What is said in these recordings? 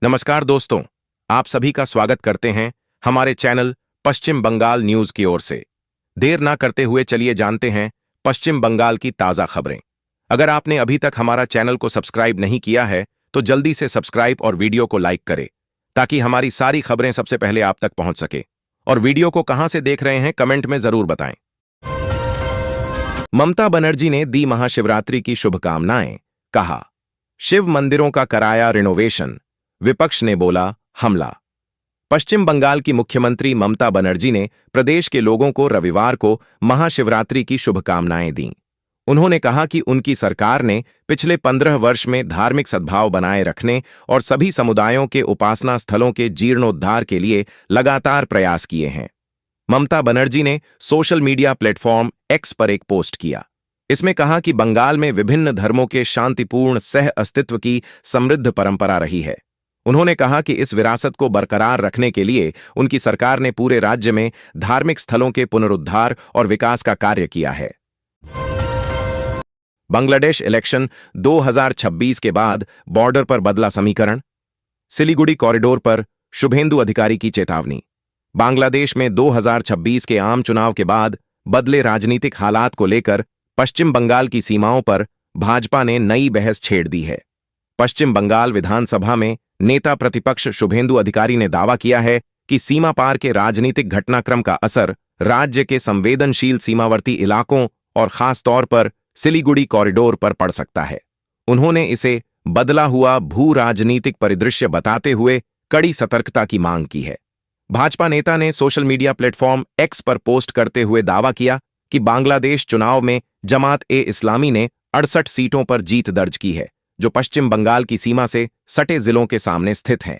नमस्कार दोस्तों, आप सभी का स्वागत करते हैं हमारे चैनल पश्चिम बंगाल न्यूज की ओर से। देर ना करते हुए चलिए जानते हैं पश्चिम बंगाल की ताजा खबरें। अगर आपने अभी तक हमारा चैनल को सब्सक्राइब नहीं किया है तो जल्दी से सब्सक्राइब और वीडियो को लाइक करें ताकि हमारी सारी खबरें सबसे पहले आप तक पहुंच सके। और वीडियो को कहां से देख रहे हैं कमेंट में जरूर बताएं। ममता बनर्जी ने दी महाशिवरात्रि की शुभकामनाएं, कहा शिव मंदिरों का कराया रिनोवेशन, विपक्ष ने बोला हमला। पश्चिम बंगाल की मुख्यमंत्री ममता बनर्जी ने प्रदेश के लोगों को रविवार को महाशिवरात्रि की शुभकामनाएं दीं। उन्होंने कहा कि उनकी सरकार ने पिछले 15 वर्ष में धार्मिक सद्भाव बनाए रखने और सभी समुदायों के उपासना स्थलों के जीर्णोद्धार के लिए लगातार प्रयास किए हैं। ममता बनर्जी ने सोशल मीडिया प्लेटफॉर्म एक्स पर एक पोस्ट किया। इसमें कहा कि बंगाल में विभिन्न धर्मों के शांतिपूर्ण सह अस्तित्व की समृद्ध परंपरा रही है। उन्होंने कहा कि इस विरासत को बरकरार रखने के लिए उनकी सरकार ने पूरे राज्य में धार्मिक स्थलों के पुनरुद्धार और विकास का कार्य किया है। बांग्लादेश इलेक्शन 2026 के बाद बॉर्डर पर बदला समीकरण, सिलीगुड़ी कॉरिडोर पर शुभेंदु अधिकारी की चेतावनी। बांग्लादेश में 2026 के आम चुनाव के बाद बदले राजनीतिक हालात को लेकर पश्चिम बंगाल की सीमाओं पर भाजपा ने नई बहस छेड़ दी है। पश्चिम बंगाल विधानसभा में नेता प्रतिपक्ष शुभेंदु अधिकारी ने दावा किया है कि सीमा पार के राजनीतिक घटनाक्रम का असर राज्य के संवेदनशील सीमावर्ती इलाकों और खास तौर पर सिलीगुड़ी कॉरिडोर पर पड़ सकता है। उन्होंने इसे बदला हुआ भू राजनीतिक परिदृश्य बताते हुए कड़ी सतर्कता की मांग की है। भाजपा नेता ने सोशल मीडिया प्लेटफॉर्म एक्स पर पोस्ट करते हुए दावा किया कि बांग्लादेश चुनाव में जमात-ए-इस्लामी ने 68 सीटों पर जीत दर्ज की है, जो पश्चिम बंगाल की सीमा से सटे जिलों के सामने स्थित हैं।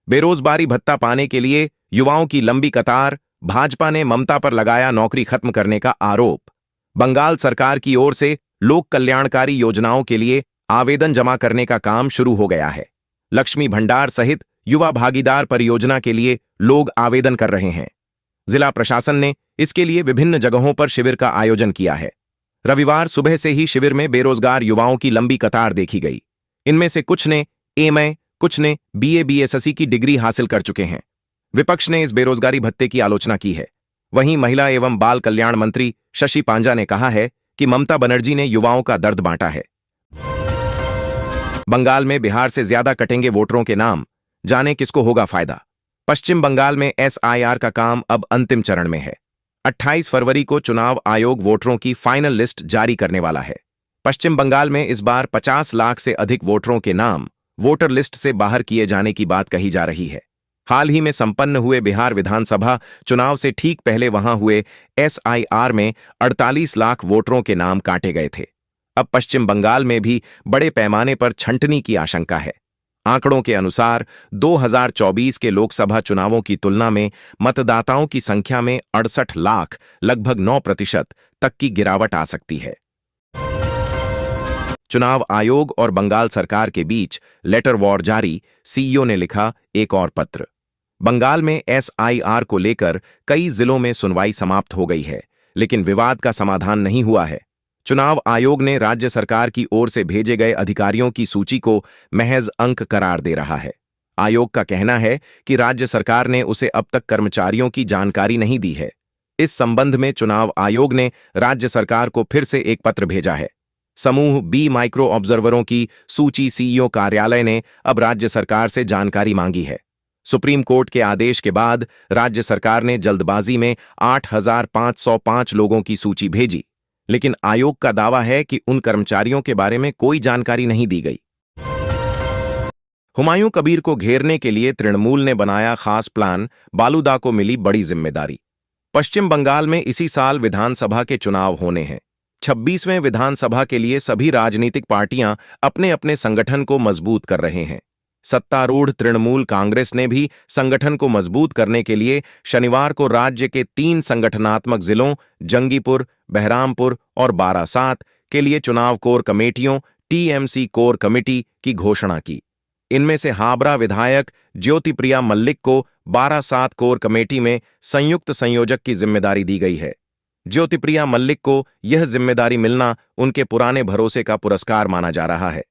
बेरोजगारी भत्ता पाने के लिए युवाओं की लंबी कतार, भाजपा ने ममता पर लगाया नौकरी खत्म करने का आरोप। बंगाल सरकार की ओर से लोक कल्याणकारी योजनाओं के लिए आवेदन जमा करने का काम शुरू हो गया है। लक्ष्मी भंडार सहित युवा भागीदार परियोजना के लिए लोग आवेदन कर रहे हैं। जिला प्रशासन ने इसके लिए विभिन्न जगहों पर शिविर का आयोजन किया है। रविवार सुबह से ही शिविर में बेरोजगार युवाओं की लंबी कतार देखी गई। इनमें से कुछ ने एमए, कुछ ने बीए बीएसएससी की डिग्री हासिल कर चुके हैं। विपक्ष ने इस बेरोजगारी भत्ते की आलोचना की है। वहीं महिला एवं बाल कल्याण मंत्री शशि पांजा ने कहा है कि ममता बनर्जी ने युवाओं का दर्द बांटा है। बंगाल में बिहार से ज्यादा कटेंगे वोटरों के नाम, जाने किसको होगा फायदा। पश्चिम बंगाल में एसआईआर का काम अब अंतिम चरण में है। 28 फरवरी को चुनाव आयोग वोटरों की फाइनल लिस्ट जारी करने वाला है। पश्चिम बंगाल में इस बार 50 लाख से अधिक वोटरों के नाम वोटर लिस्ट से बाहर किए जाने की बात कही जा रही है। हाल ही में संपन्न हुए बिहार विधानसभा चुनाव से ठीक पहले वहां हुए एसआईआर में 48 लाख वोटरों के नाम काटे गए थे। अब पश्चिम बंगाल में भी बड़े पैमाने पर छंटनी की आशंका है। आंकड़ों के अनुसार 2024 के लोकसभा चुनावों की तुलना में मतदाताओं की संख्या में 68 लाख, लगभग 9% तक की गिरावट आ सकती है। चुनाव आयोग और बंगाल सरकार के बीच लेटर वॉर जारी, सीईओ ने लिखा एक और पत्र। बंगाल में एसआईआर को लेकर कई जिलों में सुनवाई समाप्त हो गई है, लेकिन विवाद का समाधान नहीं हुआ है। चुनाव आयोग ने राज्य सरकार की ओर से भेजे गए अधिकारियों की सूची को महज अंक करार दे रहा है। आयोग का कहना है कि राज्य सरकार ने उसे अब तक कर्मचारियों की जानकारी नहीं दी है। इस संबंध में चुनाव आयोग ने राज्य सरकार को फिर से एक पत्र भेजा है। समूह बी माइक्रो ऑब्जर्वरों की सूची सीईओ कार्यालय ने अब राज्य सरकार से जानकारी मांगी है। सुप्रीम कोर्ट के आदेश के बाद राज्य सरकार ने जल्दबाजी में 8,505 लोगों की सूची भेजी, लेकिन आयोग का दावा है कि उन कर्मचारियों के बारे में कोई जानकारी नहीं दी गई। हुमायूं कबीर को घेरने के लिए तृणमूल ने बनाया खास प्लान, बालूदा को मिली बड़ी जिम्मेदारी। पश्चिम बंगाल में इसी साल विधानसभा के चुनाव होने हैं। 26वें विधानसभा के लिए सभी राजनीतिक पार्टियां अपने अपने संगठन को मजबूत कर रहे हैं। सत्तारूढ़ तृणमूल कांग्रेस ने भी संगठन को मजबूत करने के लिए शनिवार को राज्य के 3 संगठनात्मक जिलों जंगीपुर, बहरामपुर और बारासात के लिए चुनाव कोर कमेटियों टीएमसी कोर कमेटी की घोषणा की। इनमें से हाबरा विधायक ज्योतिप्रिया मल्लिक को बारासात कोर कमेटी में संयुक्त संयोजक की जिम्मेदारी दी गई है। ज्योतिप्रिया मल्लिक को यह जिम्मेदारी मिलना उनके पुराने भरोसे का पुरस्कार माना जा रहा है।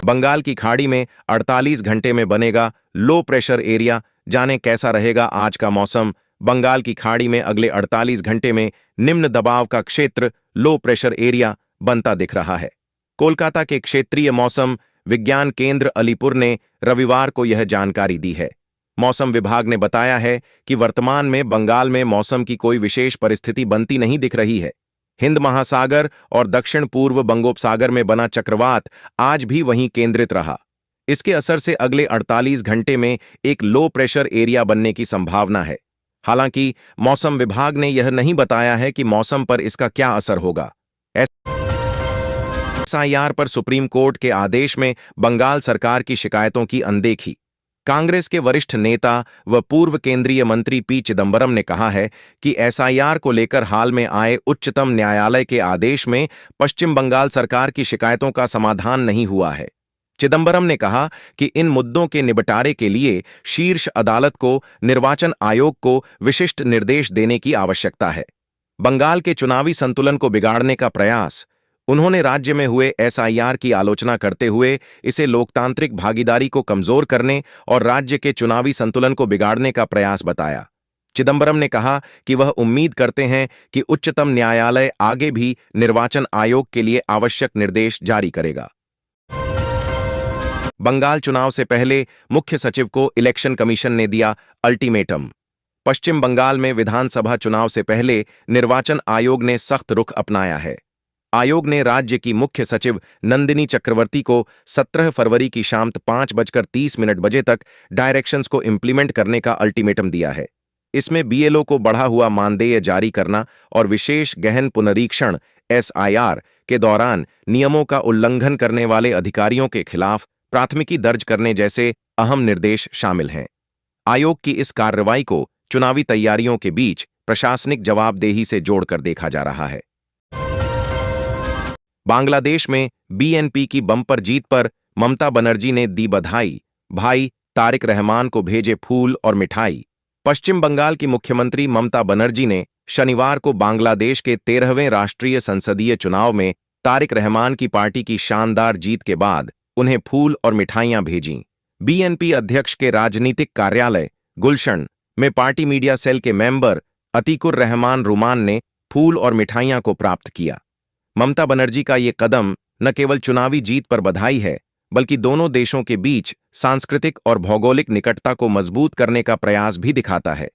बंगाल की खाड़ी में 48 घंटे में बनेगा लो प्रेशर एरिया। जाने कैसा रहेगा आज का मौसम। बंगाल की खाड़ी में अगले 48 घंटे में निम्न दबाव का क्षेत्र लो प्रेशर एरिया बनता दिख रहा है। कोलकाता के क्षेत्रीय मौसम विज्ञान केंद्र अलीपुर ने रविवार को यह जानकारी दी है। मौसम विभाग ने बताया है कि वर्तमान में बंगाल में मौसम की कोई विशेष परिस्थिति बनती नहीं दिख रही है। हिंद महासागर और दक्षिण पूर्व बंगोपसागर में बना चक्रवात आज भी वहीं केंद्रित रहा। इसके असर से अगले 48 घंटे में एक लो प्रेशर एरिया बनने की संभावना है। हालांकि मौसम विभाग ने यह नहीं बताया है कि मौसम पर इसका क्या असर होगा। एसआईआर पर सुप्रीम कोर्ट के आदेश में बंगाल सरकार की शिकायतों की अनदेखी। कांग्रेस के वरिष्ठ नेता व पूर्व केंद्रीय मंत्री पी चिदंबरम ने कहा है कि एसआईआर को लेकर हाल में आए उच्चतम न्यायालय के आदेश में पश्चिम बंगाल सरकार की शिकायतों का समाधान नहीं हुआ है। चिदंबरम ने कहा कि इन मुद्दों के निपटारे के लिए शीर्ष अदालत को निर्वाचन आयोग को विशिष्ट निर्देश देने की आवश्यकता है। बंगाल के चुनावी संतुलन को बिगाड़ने का प्रयास। उन्होंने राज्य में हुए एसआईआर की आलोचना करते हुए इसे लोकतांत्रिक भागीदारी को कमजोर करने और राज्य के चुनावी संतुलन को बिगाड़ने का प्रयास बताया। चिदंबरम ने कहा कि वह उम्मीद करते हैं कि उच्चतम न्यायालय आगे भी निर्वाचन आयोग के लिए आवश्यक निर्देश जारी करेगा। बंगाल चुनाव से पहले मुख्य सचिव को इलेक्शन कमीशन ने दिया अल्टीमेटम। पश्चिम बंगाल में विधानसभा चुनाव से पहले निर्वाचन आयोग ने सख्त रुख अपनाया है। आयोग ने राज्य की मुख्य सचिव नंदिनी चक्रवर्ती को 17 फरवरी की शाम 5:30 तक डायरेक्शंस को इंप्लीमेंट करने का अल्टीमेटम दिया है। इसमें बीएलओ को बढ़ा हुआ मानदेय जारी करना और विशेष गहन पुनरीक्षण एसआईआर के दौरान नियमों का उल्लंघन करने वाले अधिकारियों के खिलाफ प्राथमिकी दर्ज करने जैसे अहम निर्देश शामिल हैं। आयोग की इस कार्रवाई को चुनावी तैयारियों के बीच प्रशासनिक जवाबदेही से जोड़कर देखा जा रहा है। बांग्लादेश में बीएनपी की बम्पर जीत पर ममता बनर्जी ने दी बधाई। भाई तारिक रहमान को भेजे फूल और मिठाई। पश्चिम बंगाल की मुख्यमंत्री ममता बनर्जी ने शनिवार को बांग्लादेश के 13वें राष्ट्रीय संसदीय चुनाव में तारिक रहमान की पार्टी की शानदार जीत के बाद उन्हें फूल और मिठाइयां भेजीं। बीएनपी अध्यक्ष के राजनीतिक कार्यालय गुलशन में पार्टी मीडिया सेल के मेंबर अतीकुर रहमान रुमान ने फूल और मिठाइयां को प्राप्त किया। ममता बनर्जी का ये कदम न केवल चुनावी जीत पर बधाई है, बल्कि दोनों देशों के बीच सांस्कृतिक और भौगोलिक निकटता को मजबूत करने का प्रयास भी दिखाता है।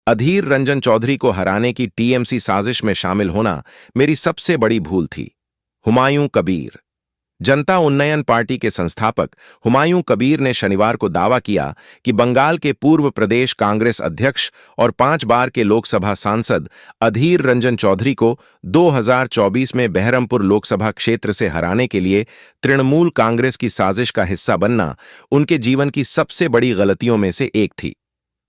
अधीर रंजन चौधरी को हराने की टीएमसी साजिश में शामिल होना मेरी सबसे बड़ी भूल थी। हुमायूं कबीर। जनता उन्नयन पार्टी के संस्थापक हुमायूं कबीर ने शनिवार को दावा किया कि बंगाल के पूर्व प्रदेश कांग्रेस अध्यक्ष और 5 बार के लोकसभा सांसद अधीर रंजन चौधरी को 2024 में बहरमपुर लोकसभा क्षेत्र से हराने के लिए तृणमूल कांग्रेस की साजिश का हिस्सा बनना उनके जीवन की सबसे बड़ी गलतियों में से एक थी।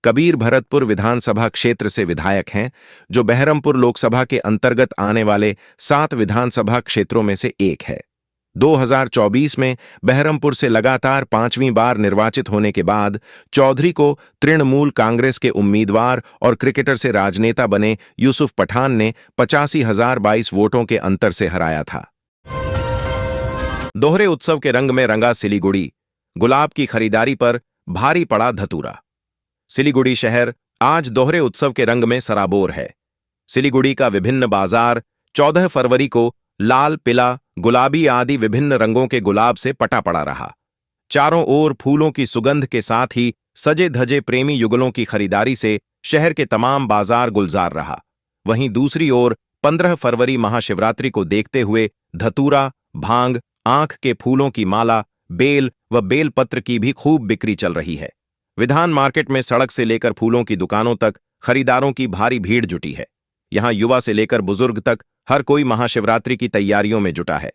कबीर भरतपुर विधानसभा क्षेत्र से विधायक हैं, जो बहरमपुर लोकसभा के अंतर्गत आने वाले 7 विधानसभा क्षेत्रों में से एक है। 2024 में बहरमपुर से लगातार 5वीं बार निर्वाचित होने के बाद चौधरी को तृणमूल कांग्रेस के उम्मीदवार और क्रिकेटर से राजनेता बने यूसुफ पठान ने 85,022 वोटों के अंतर से हराया था। दोहरे उत्सव के रंग में रंगा सिलीगुड़ी। गुलाब की खरीदारी पर भारी पड़ा धतूरा। सिलीगुड़ी शहर आज दोहरे उत्सव के रंग में सराबोर है। सिलीगुड़ी का विभिन्न बाजार 14 फरवरी को लाल, पीला, गुलाबी आदि विभिन्न रंगों के गुलाब से पटा पड़ा रहा। चारों ओर फूलों की सुगंध के साथ ही सजे धजे प्रेमी युगलों की खरीदारी से शहर के तमाम बाजार गुलजार रहा। वहीं दूसरी ओर 15 फरवरी महाशिवरात्रि को देखते हुए धतूरा, भांग, आंख के फूलों की माला, बेल व बेलपत्र की भी खूब बिक्री चल रही है। विधान मार्केट में सड़क से लेकर फूलों की दुकानों तक खरीदारों की भारी भीड़ जुटी है। यहां युवा से लेकर बुजुर्ग तक हर कोई महाशिवरात्रि की तैयारियों में जुटा है।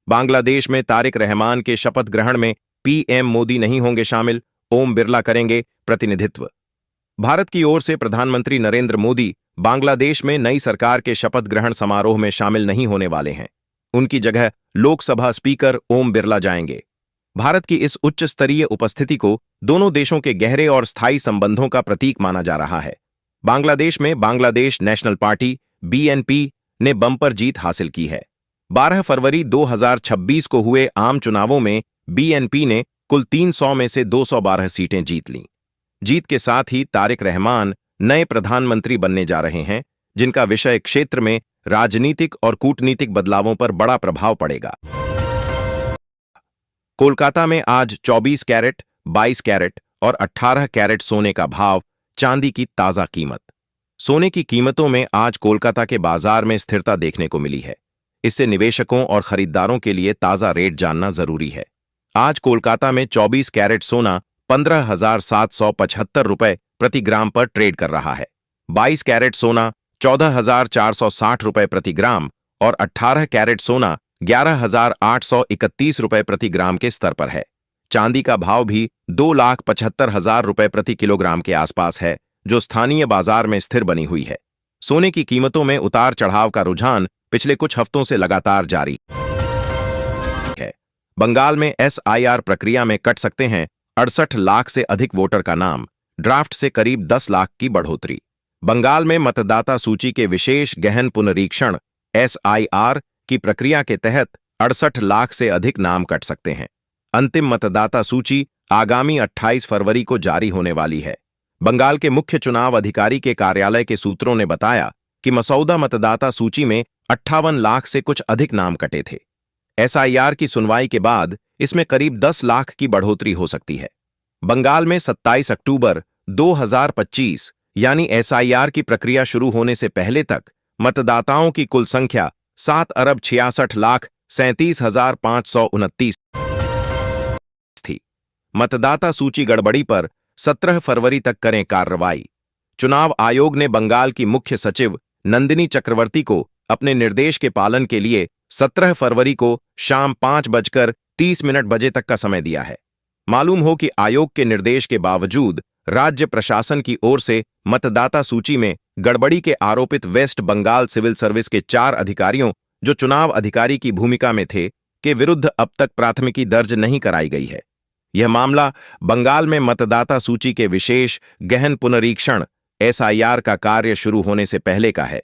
बांग्लादेश में तारिक रहमान के शपथ ग्रहण में पीएम मोदी नहीं होंगे शामिल, ओम बिरला करेंगे प्रतिनिधित्व। भारत की ओर से प्रधानमंत्री नरेंद्र मोदी बांग्लादेश में नई सरकार के शपथ ग्रहण समारोह में शामिल नहीं होने वाले हैं। उनकी जगह लोकसभा स्पीकर ओम बिरला जाएंगे। भारत की इस उच्च स्तरीय उपस्थिति को दोनों देशों के गहरे और स्थायी संबंधों का प्रतीक माना जा रहा है। बांग्लादेश में बांग्लादेश नेशनल पार्टी बीएनपी ने बम्पर जीत हासिल की है। 12 फरवरी 2026 को हुए आम चुनावों में बीएनपी ने कुल 300 में से 212 सीटें जीत लीं। जीत के साथ ही तारिक रहमान नए प्रधानमंत्री बनने जा रहे हैं, जिनका विषय क्षेत्र में राजनीतिक और कूटनीतिक बदलावों पर बड़ा प्रभाव पड़ेगा। कोलकाता में आज 24 कैरेट, 22 कैरेट और 18 कैरेट सोने का भाव, चांदी की ताजा कीमत। सोने की कीमतों में आज कोलकाता के बाजार में स्थिरता देखने को मिली है। इससे निवेशकों और खरीदारों के लिए ताजा रेट जानना जरूरी है। आज कोलकाता में 24 कैरेट सोना 15,775 रुपए प्रति ग्राम पर ट्रेड कर रहा है। 22 कैरेट सोना 14,460 रुपए प्रति ग्राम और 18 कैरेट सोना 11,831 रुपए प्रति ग्राम के स्तर पर है। चांदी का भाव भी 2,75,000 रुपए प्रति किलोग्राम के आसपास है, जो स्थानीय बाजार में स्थिर बनी हुई है। सोने की कीमतों में उतार चढ़ाव का रुझान पिछले कुछ हफ्तों से लगातार जारी है। बंगाल में एसआईआर प्रक्रिया में कट सकते हैं 68 लाख से अधिक वोटर का नाम, ड्राफ्ट से करीब 10 लाख की बढ़ोतरी। बंगाल में मतदाता सूची के विशेष गहन पुनरीक्षण एसआईआर की प्रक्रिया के तहत 68 लाख से अधिक नाम कट सकते हैं। अंतिम मतदाता सूची आगामी 28 फरवरी को जारी होने वाली है। बंगाल के मुख्य चुनाव अधिकारी के कार्यालय के सूत्रों ने बताया कि मसौदा मतदाता सूची में 58 लाख से कुछ अधिक नाम कटे थे। एसआईआर की सुनवाई के बाद इसमें करीब 10 लाख की बढ़ोतरी हो सकती है। बंगाल में 27 अक्टूबर 2025 यानी एसआईआर की प्रक्रिया शुरू होने से पहले तक मतदाताओं की कुल संख्या 7,66,37,529 थी। मतदाता सूची गड़बड़ी पर 17 फरवरी तक करें कार्रवाई। चुनाव आयोग ने बंगाल की मुख्य सचिव नंदिनी चक्रवर्ती को अपने निर्देश के पालन के लिए 17 फरवरी को शाम 5:30 तक का समय दिया है। मालूम हो कि आयोग के निर्देश के बावजूद राज्य प्रशासन की ओर से मतदाता सूची में गड़बड़ी के आरोपित वेस्ट बंगाल सिविल सर्विस के 4 अधिकारियों, जो चुनाव अधिकारी की भूमिका में थे, के विरुद्ध अब तक प्राथमिकी दर्ज नहीं कराई गई है। यह मामला बंगाल में मतदाता सूची के विशेष गहन पुनरीक्षण एसआईआर का कार्य शुरू होने से पहले का है।